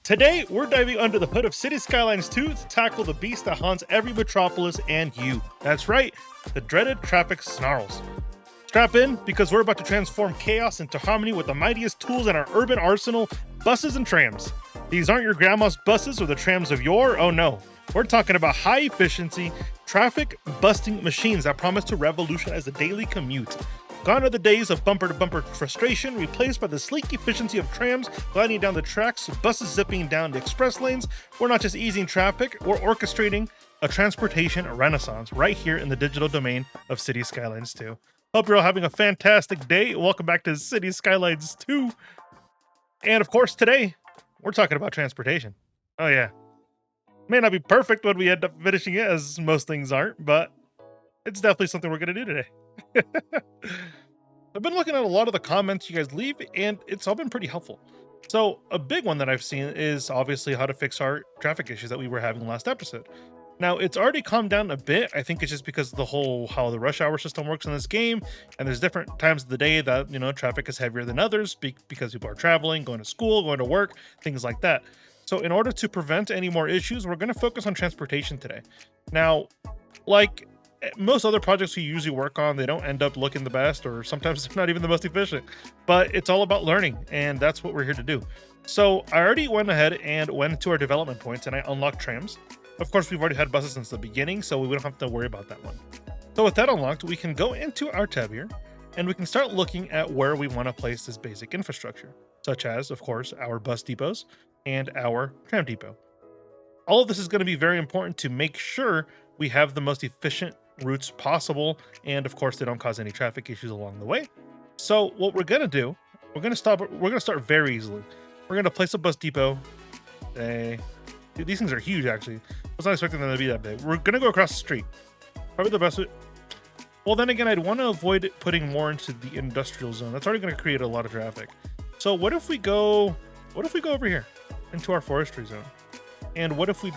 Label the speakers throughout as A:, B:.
A: Today, we're diving under the hood of City Skylines 2 to tackle the beast that haunts every metropolis and you. That's right, the dreaded traffic snarls. Strap in, because we're about to transform chaos into harmony with the mightiest tools in our urban arsenal, buses and trams. These aren't your grandma's buses or the trams of yore, oh no. We're talking about high-efficiency, traffic-busting machines that promise to revolutionize the daily commute. Gone are the days of bumper-to-bumper frustration, replaced by the sleek efficiency of trams gliding down the tracks, buses zipping down the express lanes. We're not just easing traffic, we're orchestrating a transportation renaissance right here in the digital domain of City Skylines 2. Hope you're all having a fantastic day. Welcome back to City Skylines 2. And of course, today, we're talking about transportation. Oh yeah. May not be perfect when we end up finishing it, as most things aren't, but it's definitely something we're going to do today. I've been looking at a lot of the comments you guys leave, and it's all been pretty helpful. So a big one that I've seen is obviously how to fix our traffic issues that we were having last episode. Now, it's already calmed down a bit. I think it's just because of the whole how the rush hour system works in this game, and there's different times of the day that, traffic is heavier than others because people are traveling, going to school, going to work, things like that. So in order to prevent any more issues, we're going to focus on transportation today. Now, like most other projects we usually work on, they don't end up looking the best, or sometimes they're not even the most efficient, but it's all about learning, and that's what we're here to do. So I already went ahead and went to our development points, and I unlocked trams. Of course, we've already had buses since the beginning, so we don't have to worry about that one. So with that unlocked, we can go into our tab here, and we can start looking at where we want to place this basic infrastructure, such as, of course, our bus depots and our tram depot. All of this is going to be very important to make sure we have the most efficient routes possible, and of course they don't cause any traffic issues along the way. So what we're going to do, we're going to start very easily. We're going to place a bus depot. Dude, these things are huge, actually. I was not expecting them to be that big. We're going to go across the street. Probably the best way. Well, then again, I'd want to avoid putting more into the industrial zone. That's already going to create a lot of traffic. So what if we go over here into our forestry zone? And what if we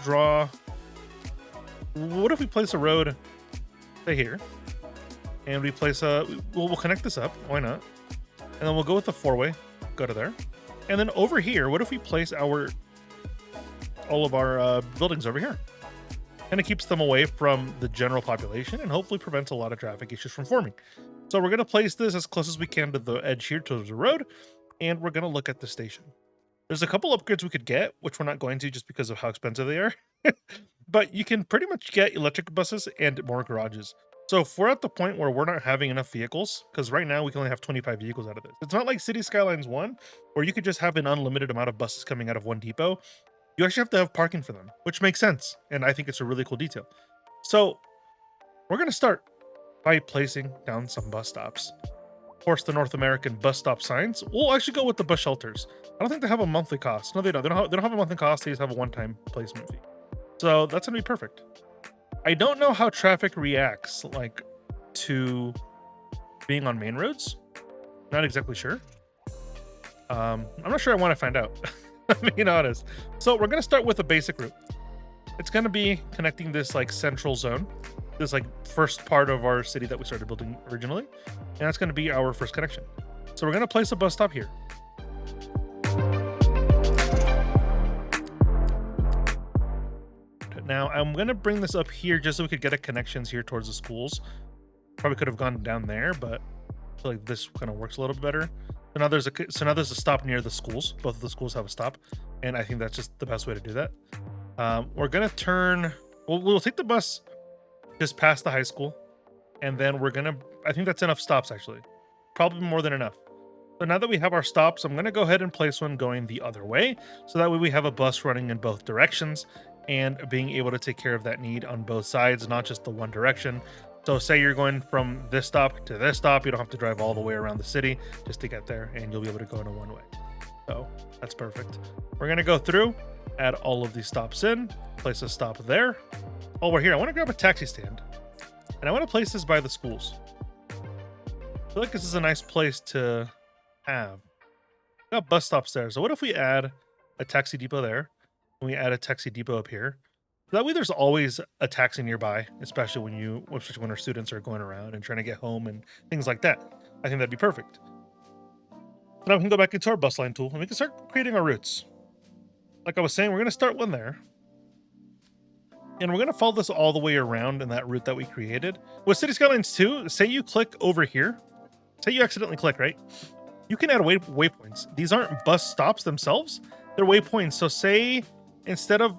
A: place a road, say here, and we place we'll connect this up, why not? And then we'll go with the four-way, go to there. And then over here, what if we place all of our buildings over here? And it keeps them away from the general population and hopefully prevents a lot of traffic issues from forming. So we're going to place this as close as we can to the edge here towards the road, and we're going to look at the station. There's a couple upgrades we could get, which we're not going to just because of how expensive they are. But you can pretty much get electric buses and more garages. So if we're at the point where we're not having enough vehicles, because right now we can only have 25 vehicles out of this. It's not like City Skylines 1, where you could just have an unlimited amount of buses coming out of one depot. You actually have to have parking for them, which makes sense. And I think it's a really cool detail. So we're going to start by placing down some bus stops. Of course, the North American bus stop signs. We'll actually go with the bus shelters. I don't think they have a monthly cost. No, they don't. They don't have a monthly cost. They just have a one-time placement fee. So that's going to be perfect. I don't know how traffic reacts to being on main roads. Not exactly sure. I'm not sure I want to find out. I'm being honest. So we're going to start with a basic route. It's going to be connecting this central zone, this first part of our city that we started building originally. And that's going to be our first connection. So we're going to place a bus stop here. Now, I'm going to bring this up here just so we could get a connections here towards the schools. Probably could have gone down there, but I feel like this kind of works a little bit better. So now there's a stop near the schools. Both of the schools have a stop, and I think that's just the best way to do that. We're going to turn... We'll take the bus just past the high school, and then I think that's enough stops, actually. Probably more than enough. So now that we have our stops, I'm going to go ahead and place one going the other way, so that way we have a bus running in both directions, and being able to take care of that need on both sides, not just the one direction. So say you're going from this stop to this stop, you don't have to drive all the way around the city just to get there, and you'll be able to go in a one way. So that's perfect. We're going to go through, add all of these stops in, place a stop there. While we're here, I want to grab a taxi stand, and I want to place this by the schools. I feel like this is a nice place to have. We got bus stops there. So what if we add a taxi depot there? We add a taxi depot up here. That way there's always a taxi nearby, especially when our students are going around and trying to get home and things like that. I think that'd be perfect. Now we can go back into our bus line tool and we can start creating our routes. like I was saying, we're going to start one there. And we're going to follow this all the way around in that route that we created. With City Skylines 2, say you click over here. Say you accidentally click, right? You can add waypoints. These aren't bus stops themselves. They're waypoints. So say instead of,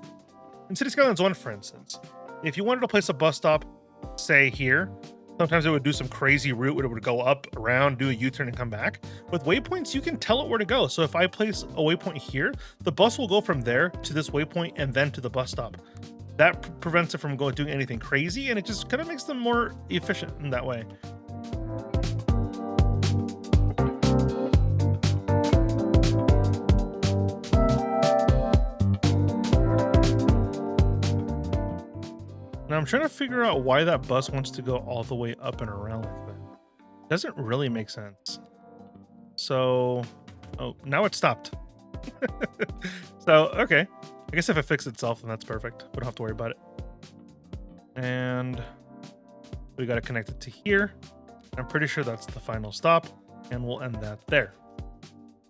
A: in City Skylines 1, for instance, if you wanted to place a bus stop, say here, sometimes it would do some crazy route where it would go up, around, do a U-turn, and come back. With waypoints, you can tell it where to go. So if I place a waypoint here, the bus will go from there to this waypoint and then to the bus stop. That prevents it from doing anything crazy, and it just kind of makes them more efficient in that way. Now I'm trying to figure out why that bus wants to go all the way up and around like that. Doesn't really make sense. So, oh, now it stopped. So, okay. I guess if it fixed itself, then that's perfect. We don't have to worry about it. And we got to connect it to here. I'm pretty sure that's the final stop, and we'll end that there.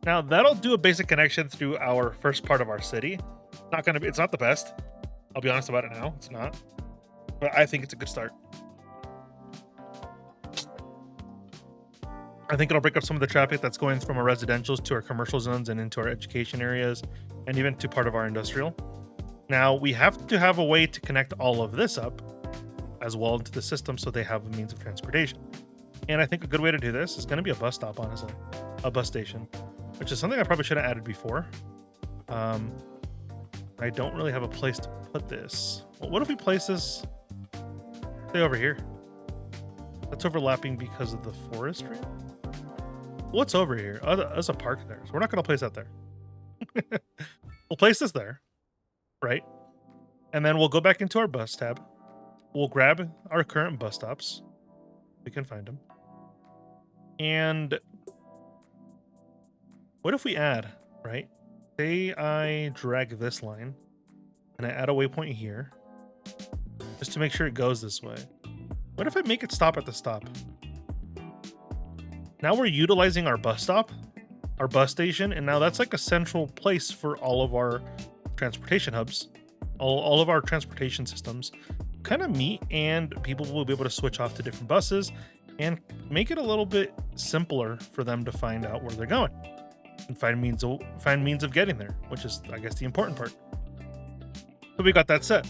A: Now that'll do a basic connection through our first part of our city. It's not the best. I'll be honest about it now. It's not, but I think it's a good start. I think it'll break up some of the traffic that's going from our residentials to our commercial zones and into our education areas, and even to part of our industrial. Now we have to have a way to connect all of this up as well into the system so they have a means of transportation. And I think a good way to do this is going to be a bus stop, honestly, a bus station, which is something I probably should have added before. I don't really have a place to put this. Well, what if we place this, say, over here? That's overlapping because of the forestry. What's over here? Oh, there's a park there, so we're not going to place that there. We'll place this there, right? And then we'll go back into our bus tab. We'll grab our current bus stops. We can find them. And what if we add, right? Say I drag this line and I add a waypoint here just to make sure it goes this way. What if I make it stop at the stop? Now we're utilizing our bus stop, our bus station, and now that's like a central place for all of our transportation hubs, all of our transportation systems kind of meet, and people will be able to switch off to different buses and make it a little bit simpler for them to find out where they're going and find means of getting there, which is, I guess, the important part. So we got that set.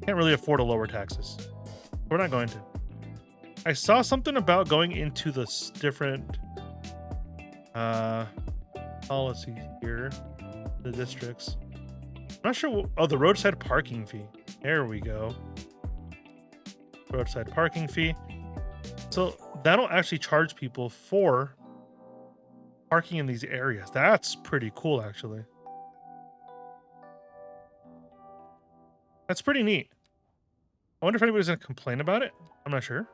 A: Can't really afford to lower taxes. We're not going to. I saw something about going into the different policies here, the districts. I'm not sure. Oh, the roadside parking fee. There we go. Roadside parking fee. So that'll actually charge people for parking in these areas. That's pretty cool, actually. That's pretty neat. I wonder if anybody's going to complain about it. I'm not sure.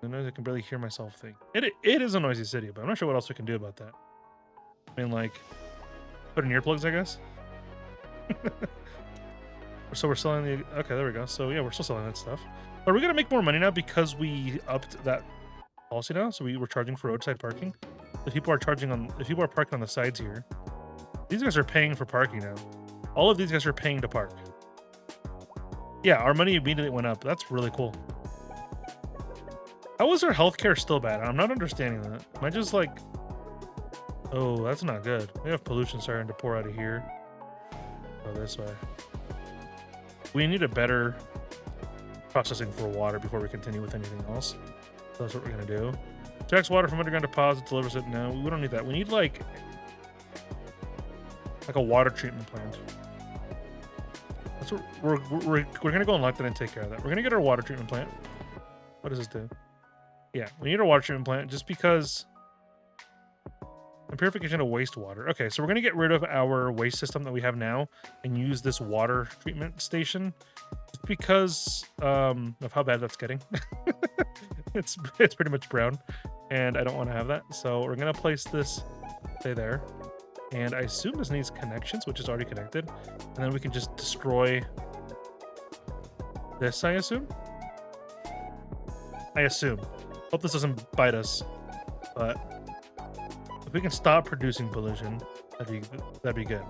A: I know I can barely hear myself think. It is a noisy city, but I'm not sure what else we can do about that. I mean, like, put in earplugs, I guess. So we're selling the... Okay, there we go. So, yeah, we're still selling that stuff. Are we going to make more money now because we upped that policy now? So we were charging for roadside parking? If people are parking on the sides here, these guys are paying for parking now. All of these guys are paying to park. Yeah, our money immediately went up. That's really cool. How is our healthcare still bad? I'm not understanding that. Am I just like... Oh, that's not good. We have pollution starting to pour out of here. Go this way. We need a better processing for water before we continue with anything else. So that's what we're gonna do. Extracts water from underground deposit, delivers it. No, we don't need that. We need like a water treatment plant. That's what we're gonna go unlock that and take care of that. We're gonna get our water treatment plant. What does this do? Yeah, we need a water treatment plant just because. And purification of wastewater. Okay, so we're gonna get rid of our waste system that we have now and use this water treatment station just because of how bad that's getting. it's pretty much brown, and I don't want to have that. So we're gonna place this, say there, and I assume this needs connections, which is already connected, and then we can just destroy this. I assume. Hope this doesn't bite us, but. If we can stop producing pollution, that'd be good.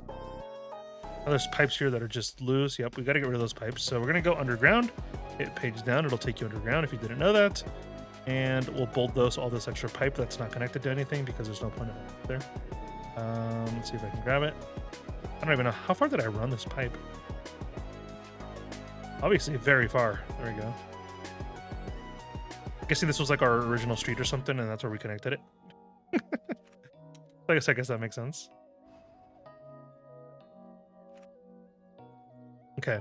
A: Oh, there's pipes here that are just loose. Yep, we got to get rid of those pipes. So we're gonna go underground. Hit page down. It'll take you underground if you didn't know that. And we'll bulldoze all this extra pipe that's not connected to anything because there's no point of it there. Let's see if I can grab it. I don't even know how far did I run this pipe. Obviously, very far. There we go. I'm guessing this was like our original street or something, and that's where we connected it. I guess that makes sense. Okay.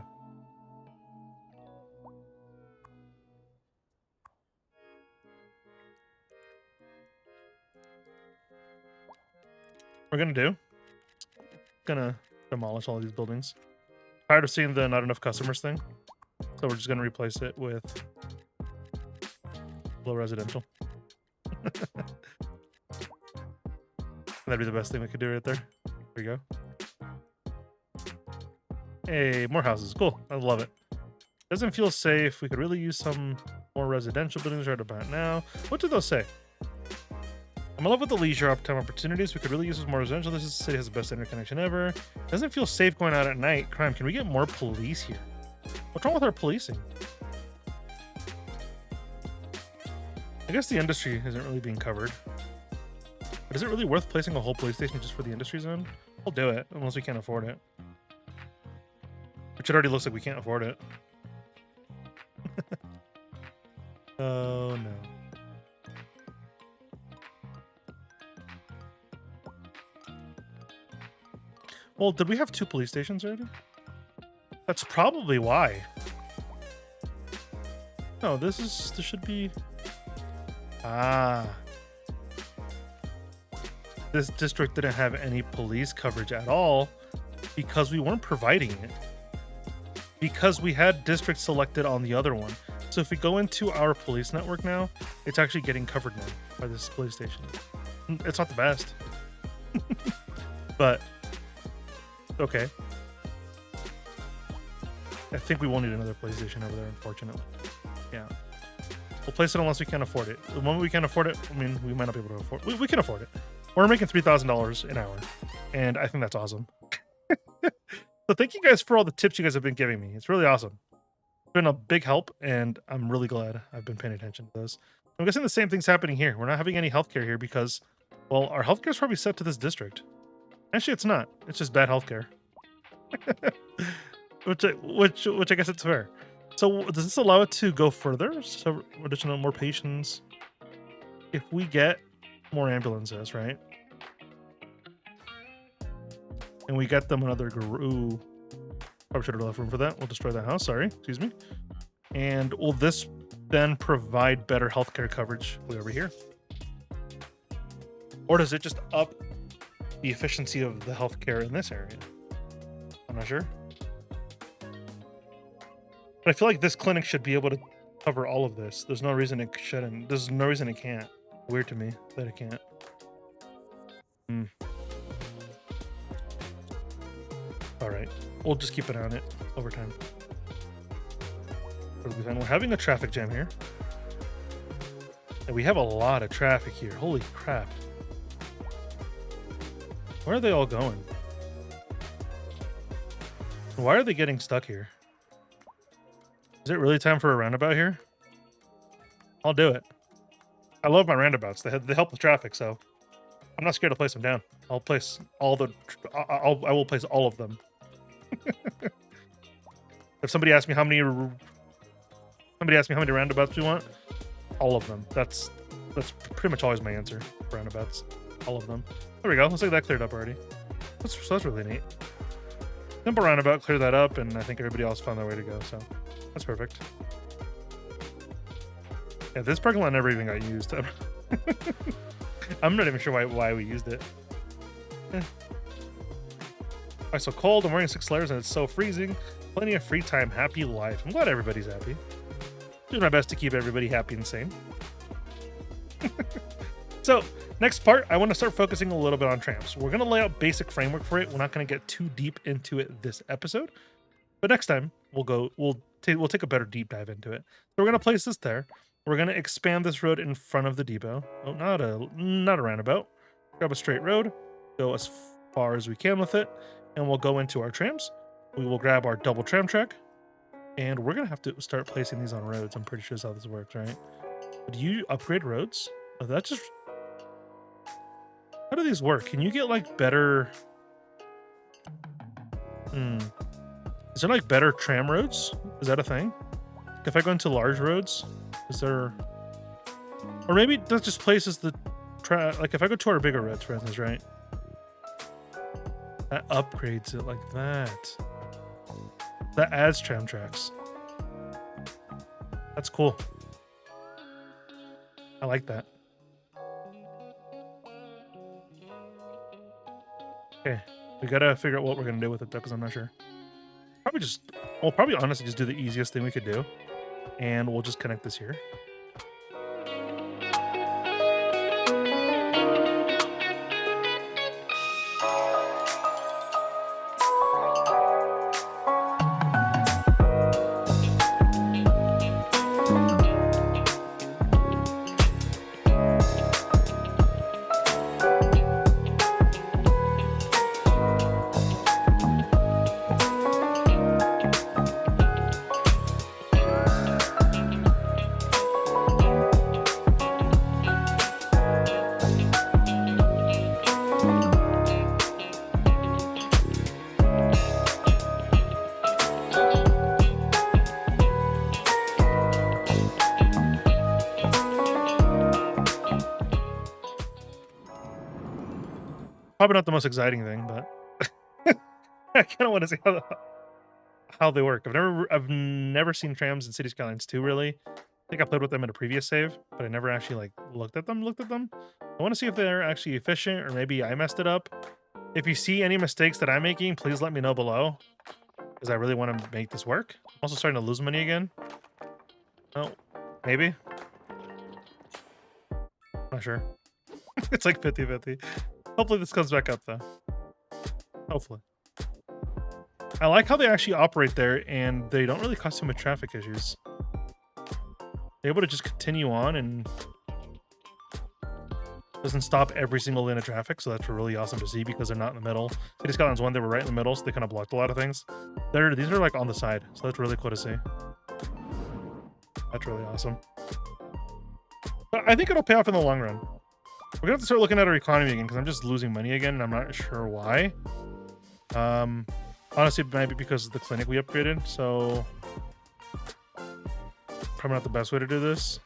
A: We're gonna demolish all these buildings. Tired of seeing the not enough customers thing, so we're just gonna replace it with low residential. That'd be the best thing we could do right there. There we go. Hey, more houses. Cool. I love it. Doesn't feel safe. We could really use some more residential buildings right about now. What did those say? I'm in love with the leisure time opportunities. We could really use some more residential. This city has the best interconnection ever. Doesn't feel safe going out at night. Crime. Can we get more police here? What's wrong with our policing? I guess the industry isn't really being covered. But is it really worth placing a whole police station just for the industry zone? We'll do it, unless we can't afford it. Which it already looks like we can't afford it. Oh, no. Well, did we have 2 police stations already? That's probably why. No, this should be... Ah... This district didn't have any police coverage at all because we weren't providing it. Because we had districts selected on the other one. So if we go into our police network now, it's actually getting covered now by this police station. It's not the best. But, okay. I think we won't need another police station over there, unfortunately. Yeah. We'll place it unless we can't afford it. The moment we can't afford it, I mean, we might not be able to afford it. We can afford it. We're making $3,000 an hour, and I think that's awesome. So thank you guys for all the tips you guys have been giving me. It's really awesome. It's been a big help, and I'm really glad I've been paying attention to those. I'm guessing the same thing's happening here. We're not having any healthcare here because, well, our healthcare is probably set to this district. Actually, it's not. It's just bad healthcare. which I guess it's fair. So does this allow it to go further? So additional more patients. If we get more ambulances, right? And we get them another Ooh. Probably should have left room for that. We'll destroy that house. Sorry. Excuse me. And will this then provide better healthcare coverage way over here? Or does it just up the efficiency of the healthcare in this area? I'm not sure. But I feel like this clinic should be able to cover all of this. There's no reason it shouldn't. There's no reason it can't. Weird to me that it can't. All right. We'll just keep it on it over time. We're having a traffic jam here. And we have a lot of traffic here. Holy crap. Where are they all going? Why are they getting stuck here? Is it really time for a roundabout here? I'll do it. I love my roundabouts. They help with traffic, so I'm not scared to place them down. I'll place all the... I will place all of them. If somebody asks me how many roundabouts we want, all of them. That's pretty much always my answer. Roundabouts, all of them. There we go. Looks like that cleared up already. That's really neat. Simple roundabout, clear that up, and I think everybody else found their way to go. So that's perfect. Yeah, this parking lot never even got used. I'm not even sure why we used it. Why so cold? I'm wearing 6 layers and it's so freezing. Plenty of free time. Happy life. I'm glad everybody's happy. Doing my best to keep everybody happy and sane. So, next part, I want to start focusing a little bit on Trams. We're going to lay out basic framework for it. We're not going to get too deep into it this episode. But next time, we'll take a better deep dive into it. So we're going to place this there. We're going to expand this road in front of the depot. Oh, not a roundabout. Grab a straight road. Go as far as we can with it. And we'll go into our trams. We will grab our double tram track. And we're going to have to start placing these on roads. I'm pretty sure that's how this works, right? Do you upgrade roads? Oh, that's just... How do these work? Can you get, like, better... Is there, like, better tram roads? Is that a thing? If I go into large roads, is there... Or maybe that just places the... Like, if I go to our bigger roads, for instance, right? That upgrades it like that. That adds tram tracks. That's cool. I like that. Okay, we gotta figure out what we're gonna do with it though, because I'm not sure. Probably honestly just do the easiest thing we could do, and we'll just connect this here. Probably not the most exciting thing, but I kind of want to see how they work. I've never seen trams in City Skylines 2 really. I think I played with them in a previous save, but I never actually like looked at them. I want to see if they're actually efficient, or maybe I messed it up. If you see any mistakes that I'm making, please let me know below, because I really want to make this work. I'm also starting to lose money again. Oh, maybe. Not sure. It's like 50-50. Hopefully this comes back up though. Hopefully. I like how they actually operate there and they don't really cause too much traffic issues. They're able to just continue on and doesn't stop every single lane of traffic, so that's really awesome to see because they're not in the middle. City Skylines 1, they were right in the middle, so they kind of blocked a lot of things. These are like on the side, so that's really cool to see. That's really awesome. But I think it'll pay off in the long run. We're gonna have to start looking at our economy again because I'm just losing money again and I'm not sure why. Honestly, it might be because of the clinic we upgraded, so probably not the best way to do this,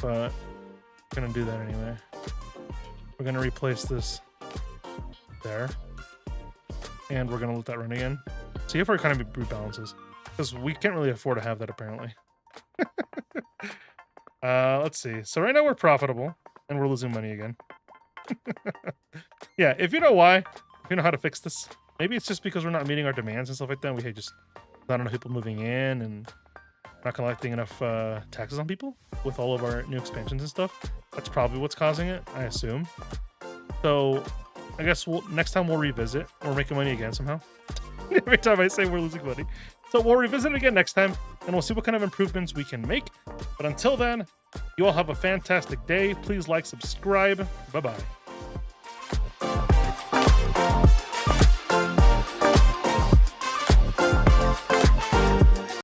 A: but we're gonna do that anyway. We're gonna replace this there, and we're gonna let that run again. See if our economy rebalances, because we can't really afford to have that apparently. Let's see. So right now we're profitable. And we're losing money again. Yeah, if you know why, if you know how to fix this, maybe it's just because we're not meeting our demands and stuff like that. We just not enough people moving in and not collecting enough taxes on people with all of our new expansions and stuff. That's probably what's causing it, I assume. So I guess next time we'll revisit. We're making money again somehow. Every time I say we're losing money. So we'll revisit it again next time, and we'll see what kind of improvements we can make. But until then, you all have a fantastic day. Please like, subscribe. Bye-bye.